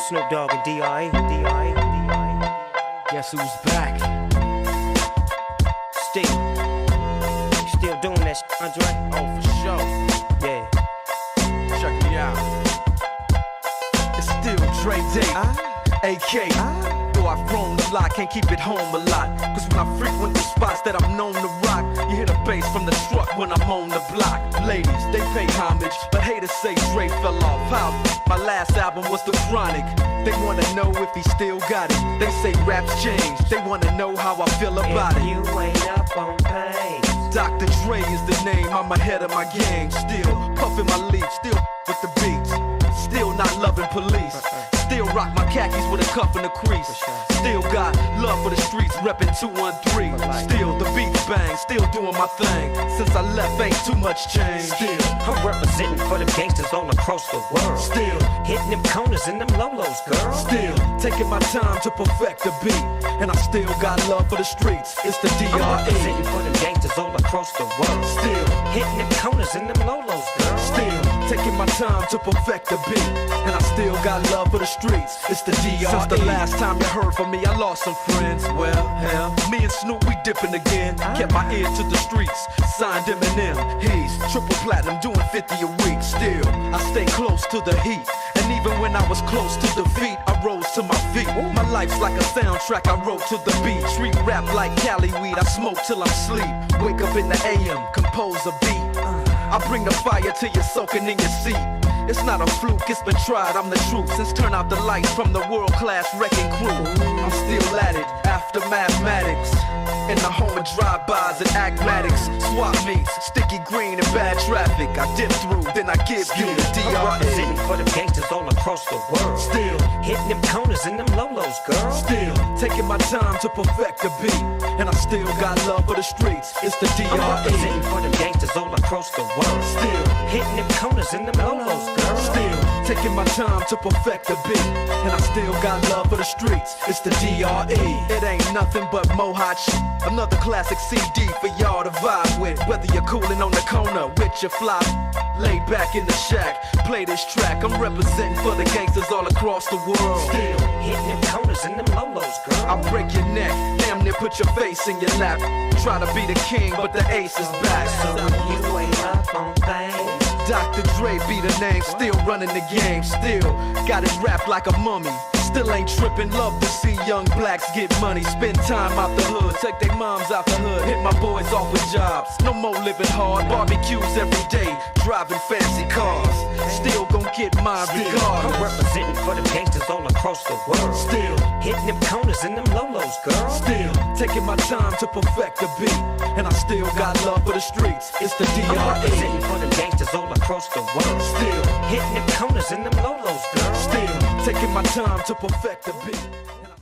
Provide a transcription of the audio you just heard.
Snoop Dogg and D.I. Guess who's back? Still. You still doing that shit, Andre? Oh, for sure. Yeah. Check me out. It's still Dre Day, AK. Though I've grown a lot, can't keep it home a lot. Cause when I frequent the spots that I'm known to rock, you hear the bass from the truck when I'm on the block. Ladies, they pay homage, but haters say Dre fell off. How? My last album was The Chronic. They wanna know if he still got it. They say raps changed, they wanna know how I feel about if it. you ain't up on pace, Dr. Dre is the name, I'm ahead of my gang. Still puffin' my leaf, still with the beats. Still not loving police. Still rock my khakis with a cuff and a crease. Still got love for the streets, reppin' 213. Still the beats bang, still doing my thing. Since I left, ain't too much change. Still I'm representing for them gangsters all across the world. Still hitting them corners and them lolos, girl. Still taking my time to perfect the beat. And I still got love for the streets. It's the I'm representing DRE. for them gangsters all across the world. Still hitting them corners and them lolos, girl. Still taking my time to perfect the beat. And I still got love for the streets. It's the DRE. Since the last time you heard from me, I lost some friends. Well, hell, me and Snoop, we dipping again. Kept my ear to the streets. Signed Eminem. He's triple platinum, doing 50 a week. Still, I stay close to the heat. And even when I was close to defeat, I rose to my feet. My life's like a soundtrack I wrote to the beat. Street rap like Cali weed, I smoke till I'm sleep. Wake up in the AM, compose a beat. I bring the fire till you're soaking in your seat. It's not a fluke, it's been tried, I'm the truth. Since turn out the lights from the world-class wrecking crew, I'm still at it, after mathematics. In the home of drive-bys and acmatics. Swap meets, sticky green and bad traffic. I dip through, then I give you the I'm DRE. representing for them gangsters all across the world. Still hitting them corners and them lolos, girl. Still taking my time to perfect the beat. And I still got love for the streets. It's the I'm representing DRE. for them gangsters all across the world. Still hitting them corners and them lolos, girl. Still taking my time to perfect the beat. And I still got love for the streets. It's the DRE. It ain't nothing but mohawk shit. Another classic CD for y'all to vibe with. Whether you're coolin' on the corner with your fly, lay back in the shack, play this track. I'm representing for the gangsters all across the world. Still hitting them corners and them lolos, girl. I'll break your neck, damn near put your face in your lap. Try to be the king, but the ace is back. So you ain't up on things. Dr. Dre be the name, still running the game. Still got it wrapped like a mummy. Still ain't tripping, love to see young blacks get money. Spend time out the hood, take their moms out the hood. Hit my boys off with jobs, no more living hard. Barbecues every day, driving fancy cars. Still gon' get mine I'm regardless. representing for them gangsters all across the world. Still hitting them corners and them lolos, girl. Still taking my time to perfect the beat. And I still got love for the streets. It's the I'm representing DRE. for them gangsters all across the world. Still hitting them corners and them lolos, girl. Still taking my time to perfect the beat.